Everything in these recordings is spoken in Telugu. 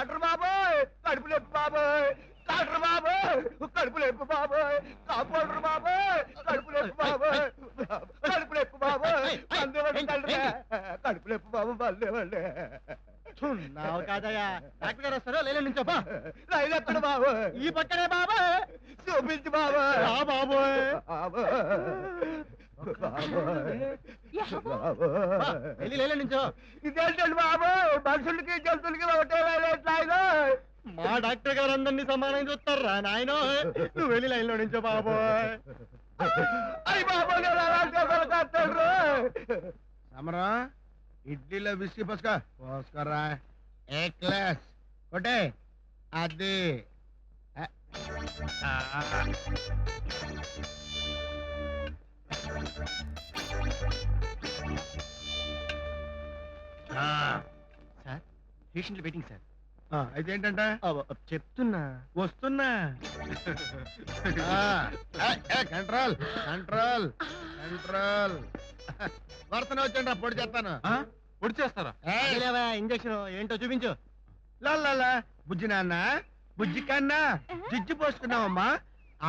డాక్టర్ బాబోయ్ కడుపు నొప్పి బాబోయ్, డాక్టర్ బాబోయ్ కడుపు నొప్పి బాబోయ్, కాంపౌండర్ బాబోయ్ కడుపు నొప్పి బాబోయ్, కడుపు నొప్పి బాబోయ్ కడుపు నొప్పి బాబు మళ్ళీ నావు కాదయ్యా, డాక్టర్ గారు వస్తారో లేలే నుంచో రైలు ఎక్కడ బాబోయ్, ఈ పక్కనే బాబాయ్ చూపించు బాబోయ్, బాబోయ్ వెళ్ళి లేలే నుంచో. ఇదేంటండి బాబోయ్, మనుషులకి జంతువులకి ఒకటే రైలు ఎట్లా మా డాక్టర్ గారు అందరినీ సమానం చూస్తారా నాయన, నువ్వు వెళ్ళి లైన్ లో నుంచో బాబోయ్. అయ్యి బాబోయ్ సమరా ఇడ్లీలో బిస్కీ పోసుకోరా, ఏ క్లాస్ ఒకటే అది సార్ పేషెంట్లు వెయిటింగ్ సార్. అయితే ఏంటంట చెప్తున్నా వస్తున్నా. Control control control. వర్తన వచ్చండి పొడి చేస్తాను. పొడి చేస్తారా? ఇంజక్షన్ ఏంటో చూపించు. లాలా బుజ్జి నాన్న, బుజ్జి కన్నా జిజ్జు పోసుకున్నావమ్మా,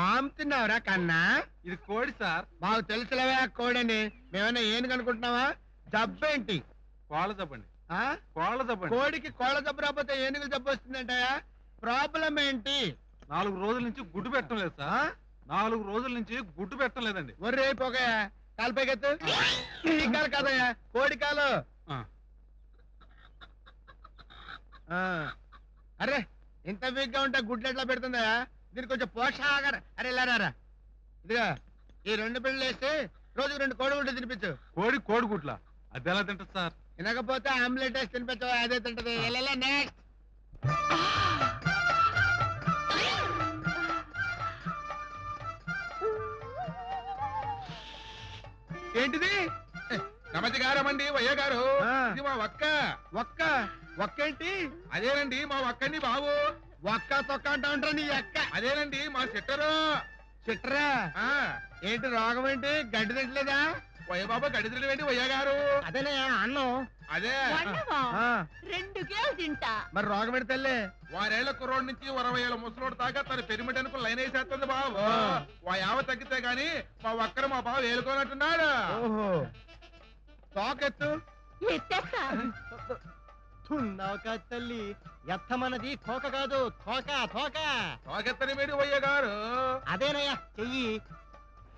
ఆమె తిన్నావురా కన్నా. ఇది కోడి సార్. మాకు తెలుసులేవా కోడని, మేమైనా ఏం కనుకుంటున్నావా? జబ్బేంటి? కోళ్ళ జబ్బండి. కోళ్ళ జబ్బండి. కోడికి కోళ్ళ జబ్బు రాకపోతే ఏనుగులు జబ్బు వస్తుందంటయా? ప్రాబ్లం ఏంటి? 4 రోజుల నుంచి గుడ్డు పెట్టడం లేదు సార్. 4 రోజుల నుంచి గుడ్డు పెట్టడం లేదండి. ఒర్రే అయిపోగా కాలు పైకెత్తు. ఈ కాలు కాదయ్యా, కోడి కాలు. అరే ఇంత వీక్ గా ఉంటే గుడ్లు ఎట్లా పెడుతుందా? దీనికి కొంచెం పోషాహార. అరే లారా ఇదిగా ఈ 2 పిల్లలు వేస్తే రోజుకు 2 కోడిగుడ్లు తినిపించు. కోడిగుడ్ల అది ఎలా తింటది సార్? తినకపోతే ఆమ్లెట్ వేసి తినిపించు, అదే తింటది. నెక్స్ట్ ఏంటిది? నమస్కారమండి వయ్య గారు. ఇది మా ఒక్క ఒక్క ఒక్కేంటి? అదేనండి మా ఒక్కని బాబు. ఒక్క తొక్క అంటా ఉంటా నీ అక్క. అదేనండి మా సిట్టరు. చిట్రా ఏంటి రోగం ఏంటి? గడ్డి తింటలేదా? వయ్య బాబా గడిద్రలు ఏంటి వయ్య గారు? అదేనే అన్నం. అదే 2 కేలు తింటా. మరి రోగం ఏంటి తల్లి? 6 ఏళ్ల కుర్రోడి నుంచి 60 ఏళ్ల ముసలోడు దాకా తన పెరిమిటనుకు లైన్ వేసేస్తుంది బాబు. వా యావ తగ్గితే గాని మా ఒక్కరు మా బాబు వేలుకోనట్టున్నాడు. ఓహో తోకెత్తు. ఎత్తేస్తా. తల్లి ఎత్తమన్నది కోక కాదు, తోక తోక. తోకెత్తని మేడి వయ్య గారు. అదేనయ్యా చెయ్యి.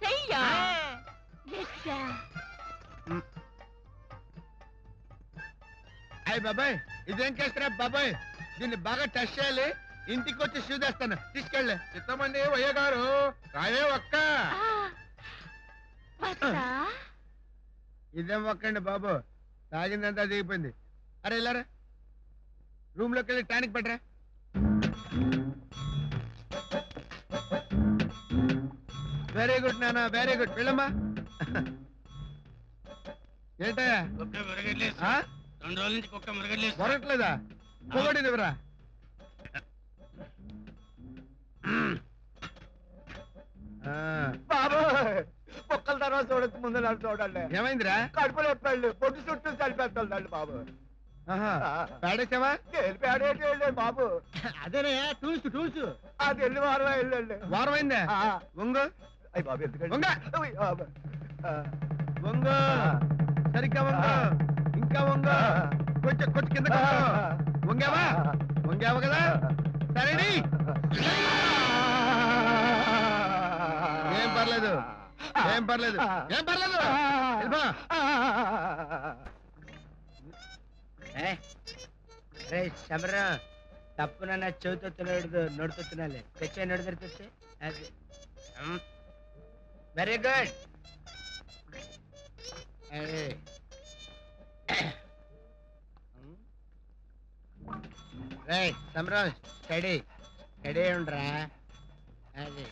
చెయ్యా ఎత్తా. అయ్యి బాబాయ్ ఇదేం చేస్తారా బాబాయ్? దీన్ని బాగా టెస్ట్ చేయాలి. ఇంటికి వచ్చి చూదేస్తాను, తీసుకెళ్ళి. చిత్తమండి వయ్య గారు. రాయే ఒక్క. వస్తా. ఇదేం ఒక్కండి బాబు, తాగిందంతా దిగిపోయింది. అరే ఇలారా రూమ్ లోకి వెళ్ళి టానిక్ పెట్టరా. వెరీ గుడ్ నాన్న, వెరీ గుడ్. వెళ్ళమ్మా. ఏంటయ్యా 2 రోజుల నుంచి కుక్క మురగట్లేదు. మొరట్లేదా? పొగడి నివరా. బాబోయ్ కుక్కల తర్వాత చూడక ముందు నన్ను చూడండి. ఏమైందిరా? కడుపులో ఎప్పుడు పొట్టు చుట్టూ చనిపెట్టాలి బాబు. పేడేసావా? పేడేటి బాబు. అదేనయ్యా టూల్స్ టూల్స్. అది వెళ్ళి వారం వెళ్ళండి. వారం అయిందా? వంగు. అయ్యి బాబు ఎందుకండి? వంగు సరిగ్గా వంగు. ఇంకా వంగు. కొంచెం కొంచెం కింద వంగావా? వంగావు కదా, సరేడి. ఏం పర్లేదు, ఏం పర్లేదు, ఏం పర్లేదు. శమరా తప్పున చెవితో తినడు, నోడుతో తినాలి. తెచ్చే నడు తెచ్చే. అది వెరీ గుడ్. రైట్ శమరా స్టడీ స్టడీ ఉండరా. అది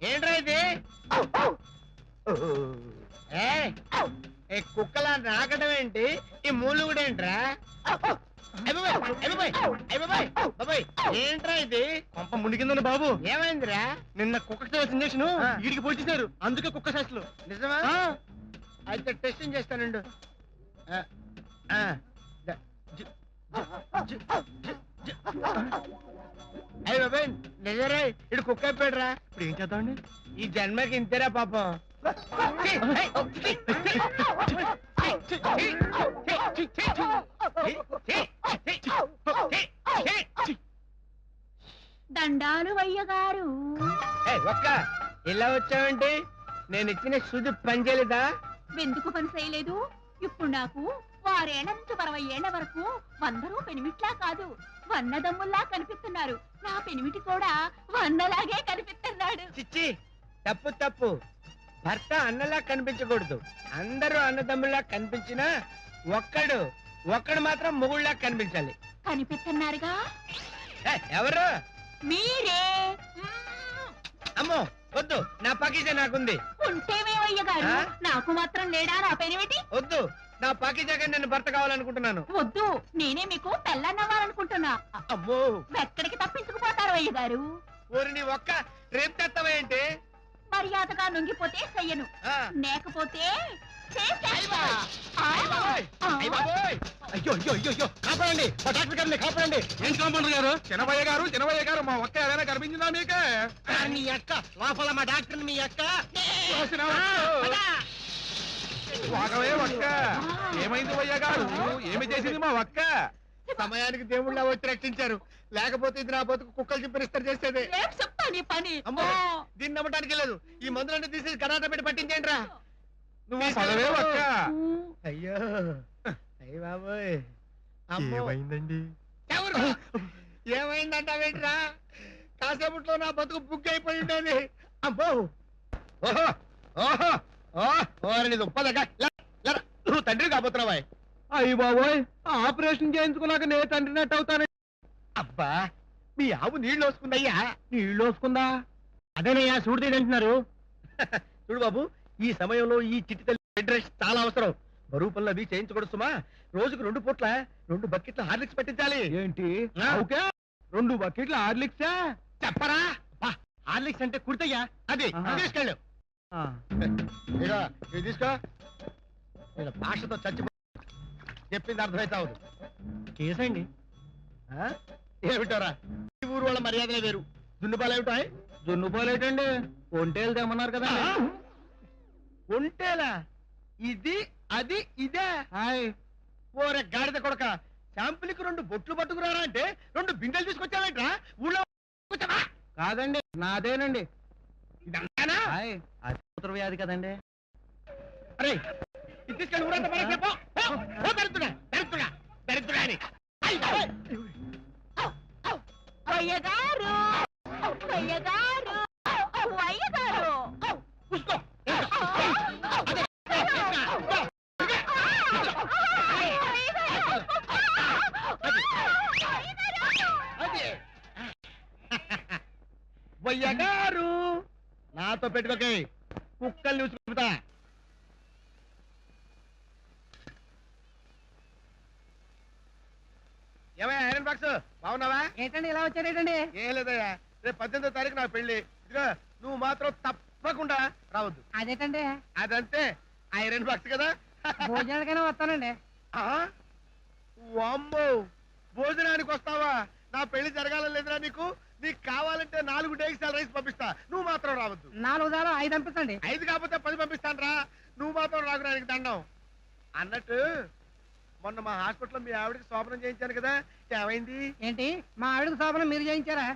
ఏంట్రా ఇది? కుక్కలా నాకడం ఏంటి? ఈ మూలు కూడా ఏంట్రా? ఏంట్రా ఇది? కొంప మునిగిందని బాబు. ఏమైందిరా? నిన్న కుక్క చేసిన ఇంజక్షన్ వీడికి పొడిచేశారు, అందుకే కుక్క శాస్త్రులు. నిజమా? అయితే టెస్టింగ్ చేస్తానండు. అయ్యి బాబాయ్ నిజరే ఇటు కుక్క అయిపోయాడురా. ఇప్పుడు ఏం చేద్దామండి? ఈ జన్మకి ఇంతేరా పాపం. దండాలు అయ్యగారు. ఒక్క ఇలా వచ్చావంటే నేను ఇచ్చిన సూది పనిచేయలేదా? ఎందుకు పని చేయలేదు? ఇప్పుడు నాకు 6 ఏళ్ల నుంచి 60 ఏళ్ల వరకు అందరూ పెనిమిట్లా కాదు వన్నదమ్ముల్లా కనిపిస్తున్నారు. నా పెనిమిటి కూడా వన్నలాగే కనిపిస్తున్నాడు. చిచ్చి తప్పు తప్పు. భర్త అన్నలా కనిపించకూడదు. అందరూ అన్నదమ్ముల్లా కనిపించినా ఒక్కడు మాత్రం మొగుళ్ళలా కనిపించాలి. కనిపిస్తున్నారుగా. ఎవరు? మీరే. అమ్మో వద్దు, నా పాకిజా నాకుంది. ఉంటేమేమయ్యగారు, ఆ? నాకు మాత్రం లేడా నా పెనిమిటి? వద్దు, నా పాకిజాగా నేను భర్త కావాలనుకుంటున్నాను. వద్దు, నేనే మీకు పెళ్ళన్నవ్వాలనుకుంటున్నా. అమ్మో ఎక్కడికి తప్పించుకుపోతారు అయ్యగారు? ఊరి నీ ఒక్క రేపు తెస్తావేంటి? మర్యాదగా లొంగిపోతే చెయ్యను, లేకపోతే చేసేస్తా. ఆ, ఆ. అయ్యో అయ్యో అయ్యో అయ్యో, కాపాడండి, మా డాక్టర్ గారిని కాపాడండి. ఏం కాంపౌండర్ గారు? చిన్నవయ్య గారు మా ఒక్క ఏదైనా కనిపించిందా మీకే? మీ అక్క లోపల మా డాక్టర్ మీ అక్క. వాగవే ఒక్క. ఏమైంది వయ్య గారు? ఏమి చేసింది మా ఒక్క? సమయానికి దేవుళ్ళ వచ్చి రక్షించారు. లేకపోతే ఇది నా బతుకు కుక్కలు చింపరిస్తారు చేసేది. రేపు చెప్తా నీ పని. అమ్మో దీన్ని నమ్మటానికి లేదు. ఈ మందులన్నీ తీసి కరాట పెట్టి పట్టించేయండి రా. నువ్వు పదవే ఒక్క. అయ్యో అయ్య బాబోయ్. అమ్మో ఏమైందండి? ఏమైందంటావేంట్రా? కాసేపట్లో నా బతుకు బుక్ అయిపోయి ఉండేది. అబ్బో ఓహో ఓహో ఓహో ఉప్పదగా నువ్వు తండ్రి కాబోతున్నావా? అయ్యి బాబోయ్, ఆపరేషన్ చేయించుకున్నాక నేను తండ్రినట్టు అవుతాను. అబ్బా మీ ఆవు నీళ్ళు వస్తుందయ్యా. నీళ్ళు వస్తుందా? అదేనయ్యా చూడు తింటున్నారు. చూడు బాబు, ఈ సమయంలో ఈ చిట్టి తల్లి బెడ్ రెస్ట్ చాలా అవసరం. బరువు పనులు అవి చేయించకూడదు సుమా. రోజుకు 2 పూట్ల 2 బకెట్ల హార్లిక్స్ పెట్టించాలి. ఏంటి? ఆ. ఓకే, 2 బకెట్ల హార్లిక్సా? చెప్పరా? హార్లిక్స్ అంటే కుర్తయ్యా. అది ఆహా. తీసుకెళ్ళు. ఇదిగో, ఇది తీసుకో. నేను భాషతో చచ్చిపో చెప్పింది అర్థమైతావు. చేసండి. ఏమిటోరా, ఈ ఊరు వాళ్ళ మర్యాదలే వేరు. దున్నుపాలు ఏమిటాయి? జున్నుపోలేటండి, ఒంటేలు తెమ్మన్నారు కదా. ఒంటేలా? ఇది అది ఇదే? హాయ్. ఓరే గాడిద కొడక, శాంపుల్కి 2 బొట్లు పట్టుకురారా అంటే 2 బిందెలు తీసుకొచ్చావేంట్రా? ఊళ్ళో కూర్చోవా? కాదండి, నాదేనండి. ఇదంతానా? హాయ్, అది మూత్ర వ్యాధి కదండి. అరే ఇది తీసుకెళ్ళి ఊరంతా పడేస్తే పో. పో, దరిద్రుడా దరిద్రుడా దరిద్రుడా అని. అయ్యగారు, అయ్యగారు, అయ్యగారు. చూసుకో. వయ్యగారు నాతో పెట్టుకోకే, కుక్కల్ని చూసుకుంటా. ఏమయ్యా ఐరన్ బాక్స్, బాగున్నావా? ఏంటండి ఇలా వచ్చారేటండి? ఏం లేదయ్యా, రేపు 18వ తారీఖు నా పెళ్లి. ఇదిగో నువ్వు మాత్రం తప్పకుండా రావద్దు. అదేటండి, అదంతే, ఐరన్ బాక్స్ కదా. భోజనాలకైనా వస్తానండి. ఆ? వామ్మో, భోజనానికి వస్తావా? నా పెళ్లి జరగాలని లేదురా నీకు? నీకు కావాలంటే 4 డేక్సాల రైస్ పంపిస్తా, నువ్వు మాత్రం రావద్దు. 4 దారు 5 పంపించండి. 5 కాకపోతే 10 పంపిస్తాను రా. నువ్వు మాత్రం రాకురానికి దండం. అన్నట్టు మొన్న మా హాస్పిటల్లో మీ ఆవిడకి శోభనం చేయించాను కదా, ఏమైంది? ఏంటి, మా ఆవిడకి శోభనం మీరు చేయించారా?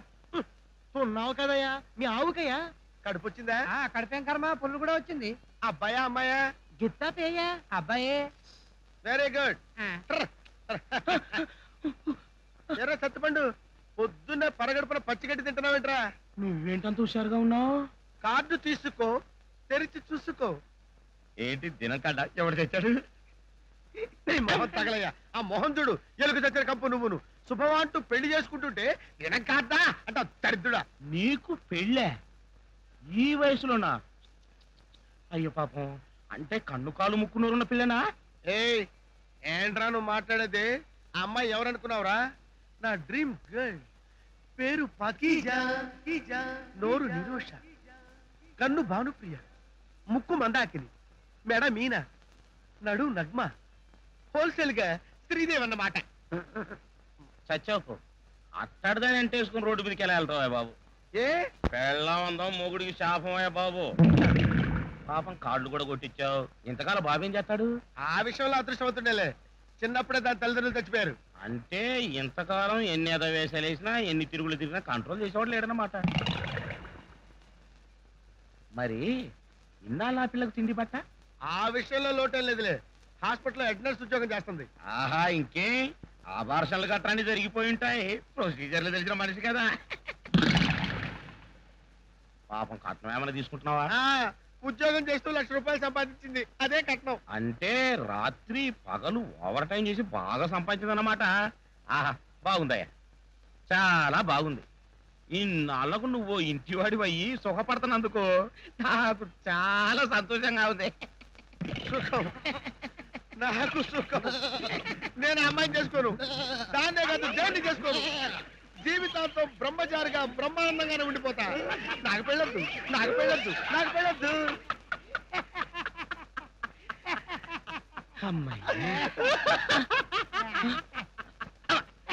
ఉన్నావు కదయ్యా, మీ ఆవుకయ్యా. కడుపు వచ్చిందా? కడిపేం కర్మ, పుల్లు కూడా వచ్చింది. అబ్బాయా అమ్మాయా? గిత్తా పేయ్యా అబ్బాయే. Very good. ఎర్ర సత్తుపండు, పొద్దున్నే పరగడుపున పచ్చిగడ్డి తింటున్నావేంట్రా? నువ్వేంటంత హుషారుగా ఉన్నావు? కార్డు తీసుకో, తెరిచి చూసుకో. ఏంటి దినకాడ ఎవడు తెచ్చాడు? నీ మొహం తగలయ్యా, ఆ మొహం చూడు, ఎలుగు తెచ్చిన కంపు నువ్వును. శుభమా అంటూ పెళ్లి చేసుకుంటుంటే దినకాడా అంట దరిద్రుడా. నీకు పెళ్ళే ఈ వయసులోనా? అయ్యో పాపం, అంటే కన్ను కాలు ముక్కునూరున్న పిల్లనా? ఏయ్ ఏంట్రా నువ్వు మాట్లాడేది? ఆ అమ్మాయి ఎవరనుకున్నావురా? నా డ్రీమ్ గర్ల్. పేరు పకీజా, నోరు నిరోష, కన్ను భానుప్రియ, ముక్కు మందాకిని, మెడ మీనా, నడు నగ్మ, హోల్సేల్ గా శ్రీదేవి అన్నమాట. చచ్చావు అట్టడదాని అంటే వేసుకుని రోడ్డు మీదకి ఎలా వెళ్తావా బాబు? ఏ పెళ్ళం ఉందాం మొగుడికి శాపమయ్యా బాబు. పాపం కాళ్ళు కూడా కొట్టించావు. ఇంతకాలం బాబు ఏం చేస్తాడు? ఆ విషయంలో అదృష్టవంతుండేలే, చిన్నప్పుడే దాని తల్లిదండ్రులు చచ్చిపోయారు. అంటే ఇంతకాలం ఎన్ని ఎదవేశాలు వేసినా ఎన్ని తిరుగులు తిరిగినా కంట్రోల్ చేసేవాడు లేడనమాట. మరి ఇన్నాళ్ళు ఆ పిల్లకు తిండి పట్ట? ఆ విషయంలో లోటేం లేదులే, హాస్పిటల్లో హెడ్ నర్స్ ఉద్యోగం చేస్తుంది. ఆహా, ఇంకే ఆభాషణలు గట్రాన్ని జరిగిపోయి ఉంటాయి. ప్రొసీజర్లు తెలిసిన మనిషి కదా. పాపం కట్నం ఏమైనా తీసుకుంటున్నావా? ఆ ఉద్యోగం చేస్తూ ₹1,00,000 సంపాదించింది, అదే కట్నం. అంటే రాత్రి పగలు ఓవర్ టైం చేసి బాగా సంపాదించిందన్నమాట. ఆహా, బాగుందయ్యా, చాలా బాగుంది. ఇన్నాళ్లకు నువ్వు ఇంటివాడి అయ్యి సుఖపడుతున్నందుకు నాకు చాలా సంతోషంగా ఉంది. సుఖం, నాకు సుఖం. నేను అమ్మాయిని చేసుకోను, దాన్నే కాదు దేన్ని చేసుకోను. జీవితాంతం బ్రహ్మచారిగా బ్రహ్మానందంగానే ఉండిపోతా. నాకు పెళ్ళొద్దు, నాకు పెళ్ళొద్దు, నాకు పెళ్ళొద్దు.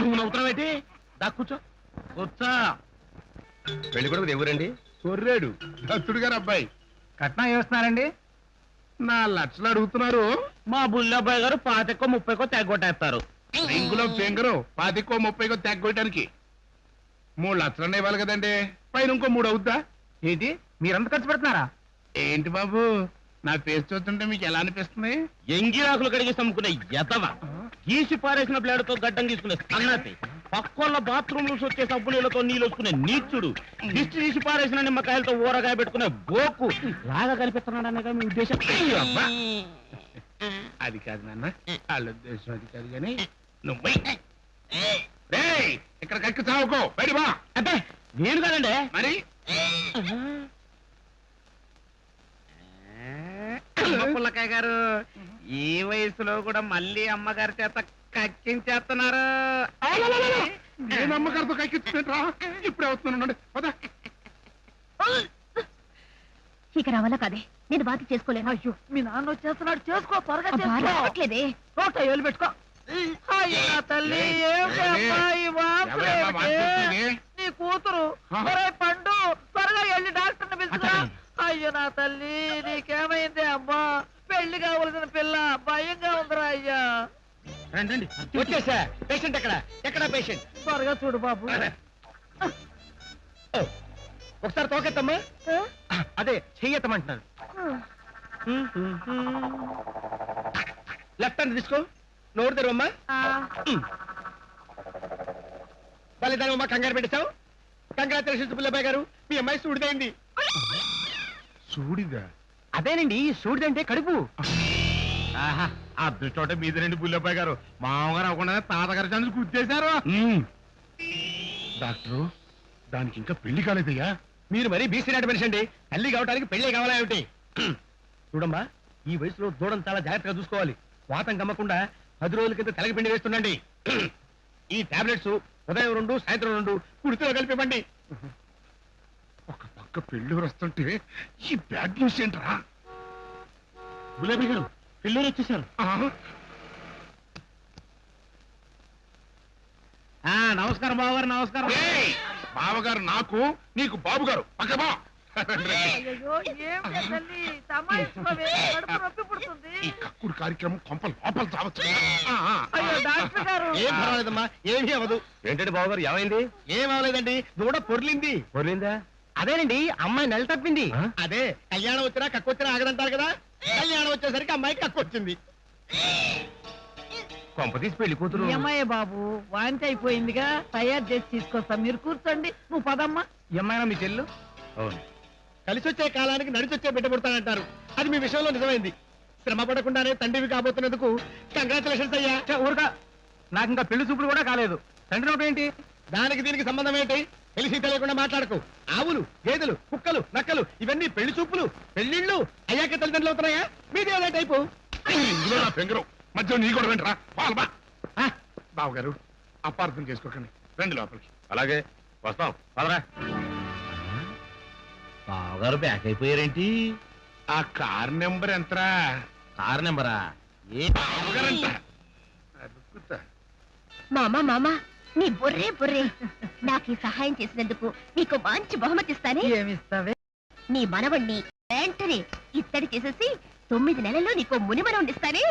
నువ్వు నవ్వుతున్నావేంటి? దా కూర్చో, కూర్చో. పెళ్లి కొడుకు ఎవరండి? కొర్రాడు దత్తుడు గారు అబ్బాయి. కట్నం ఏస్తున్నారండి? 4 లక్షలు అడుగుతున్నారు. మా బుల్లబ్బాయి గారు 25కో 30కో తెగొట్టేస్తారు. రింగులో ఫింగరు 10కో 30కో తెగ్గొట్టడానికి 3 లక్షలు ఇవ్వాలి కదండి. పైన ఇంకో 3 అవుద్దా? ఏంటి మీరంత ఖర్చు పెడుతున్నారా? ఏంటి బాబు, నా ఫేస్ చూస్తుంటే మీకు ఎలా అనిపిస్తుంది? ఎంగిరాకులు కడిగి అమ్ముకునే ఎదవ, గీసి పారేసిన బ్లేడ్ తో గడ్డం గీసుకునే సన్నతి, పక్కల బాత్రూమ్ నుంచి వచ్చే సబ్బు నీళ్ళతో నీళ్ళు వచ్చుకునే నీచుడు, దిష్టి తీసి పారేసిన నిమ్మకాయలతో ఊరగాయ పెట్టుకునే బోకు లాగా కనిపిస్తున్నాడనే మీ ఉద్దేశం? అబ్బా, అది కాదు నాన్న, వాళ్ళ ఉద్దేశం అది కాదు కానీ నువ్వు రేయ్, ఇక్కడ కక్కి చావుకో, బయట బా. అంటే నేను కదండి మరి పుల్లకాయ గారు ఈ వయసులో కూడా మళ్ళీ అమ్మగారి చేత కక్కించేస్తున్నారు. నేను అమ్మగారితో కక్కించుకుంటా, ఇప్పుడే వస్తున్నాను. పద. ఇక రావాలా కదే, నేను బాధ చేసుకోలేను. అయ్యో మీ నాన్న వచ్చేస్తున్నాడు, చేసుకో త్వరగా అబ్బా, రావట్లేదే. ఏళ్ళు పెట్టుకో. అయ్యో నా తల్లి, ఏమిటి అమ్మాయి వాంతులు ఎవరమ్మా ఏమిటి? వాంతిస్తుంది? నీ కూతురు ఒరే పండు, త్వరగా వెళ్ళి డాక్టర్ని పిలుచురా. అయ్యో నా తల్లి, నీకేమైంది అమ్మా? పెళ్లి కావలసిన పిల్ల భయంగా ఉందిరా అయ్యా. రండి. వచ్చేసా. పేషెంట్ ఎక్కడ? ఎక్కడ పేషెంట్? త్వరగా చూడు బాబు. ఒకసారి తోకెత్తమ్మా. అదే చెయ్యెత్తమంటున్నాను. లెఫ్ట్ హ్యాండ్ తీసుకో, నోరు తెరవమ్మా. బలిదానమ్మా, కంగారు పెట్టేశావు. కంగ్రాచులేషన్స్ బుల్లబాయ్ గారు, మీ అమ్మాయి సూడిదైంది. చూడిదా? అదేనండి సూడిదంటే కడుపు. ఆహా, అదృష్టం మీద రండి బుల్లబ్బాయి గారు, మామగారు అవ్వకుండా తాతగారి ఛాన్స్ గుర్తేశారు. డాక్టరు, దానికి ఇంకా పెళ్లి కాలేదయ్యా. మీరు మరీ బీసీ నాటి మనిషి అండి, తల్లి కావడానికి పెళ్ళే కావాలా ఏమిటి? చూడమ్మా, ఈ వయసులో దూడను చాలా జాగ్రత్తగా చూసుకోవాలి. వాతం కమ్మకుండా 10 రోజుల కింద తలకి పిండి వేస్తుండండి. ఈ టాబ్లెట్స్ ఉదయం 2 సాయంత్రం 2 కుడితిలో కలిపివ్వండి. ఒక పక్క పెళ్లి వస్తుంటే ఈ బ్యాడ్ న్యూస్ ఏంట్రా? బుల్లబ్బాయి గారు పిల్లలు వచ్చేసారు. నమస్కారం బావగారు, నమస్కారం. ఏయ్, బావగారు నాకు, నీకు బాబు గారు పక్కబా. అయ్యో ఏమిటి తల్లి, తమాయించుకోవే, కడుపు నొప్పి పుడుతుంది. ఈ కక్కుడు కార్యక్రమం కొంప లోపల చావచ్చు. అయ్యో డాక్టర్ గారు. ఏం పర్వాలేదమ్మా, ఏమీ అవ్వదు. ఏంటండి బావగారు, ఏమైంది? ఏం అవ్వలేదండి, దూడ పొర్లింది. పొర్లిందా? అదేనండి, అమ్మాయి నెల తప్పింది. అదే కళ్యాణం వచ్చినా కక్కొచ్చినా ఆగదంటారు కదా, కళ్యాణం వచ్చేసరికి అమ్మాయి కక్కొచ్చింది. కొంపతీసి పెళ్లి కూతురు. ఏమయ్య బాబు, వాంతి అయిపోయిందిగా, తయారు చేసి తీసుకొస్తా, మీరు కూర్చోండి. నువ్వు పదమ్మా. ఏమైనా మీ చెల్లు? అవును. కలిసి వచ్చే కాలానికి నడిచొచ్చే బిడ్డ పుడతానంటారు, అది మీ విషయంలో నిజమైంది. శ్రమ పడకుండానే తండ్రివి కాబోతున్నందుకు కంగ్రాచులేషన్స్ అయ్యా. ఊరుగా, నాకు ఇంకా పెళ్లి చూపులు కూడా కాలేదు. తండ్రి నోటు ఏంటి? దానికి దీనికి సంబంధం ఏంటి? తెలిసి తెలియకుండా మాట్లాడకు. ఆవులు, గేదెలు, కుక్కలు, నక్కలు ఇవన్నీ పెళ్లి చూపులు, పెళ్లిళ్ళు అయ్యాక తల్లిదండ్రులు అవుతున్నాయా? మీది అదే టైపు. ఇందులో నా ఫింగరు మధ్య నీ కూడా వెంటరా. పాల్బా బావగారు, అపార్థం చేసుకోకండి, రండి లోపలికి. అలాగే వస్తాం, పదరా. బావగారు బ్యాక్ అయిపోయారేంటి? ఆ కార్ నెంబర్ ఎంతరా? కారు నెంబరా? ఏ బావగారంట. అడుగుతా. మామా నీ బుర్రే బుర్రే నాకు ఈ సహాయం చేసినందుకు నీకు మంచి బహుమతి ఇస్తానే. ఏమిస్తావే? నీ మనవణ్ణి వెంటనే ఇత్తడి చేసేసి 9 నెలల్లో నీకు మునిమనవుడిస్తానే.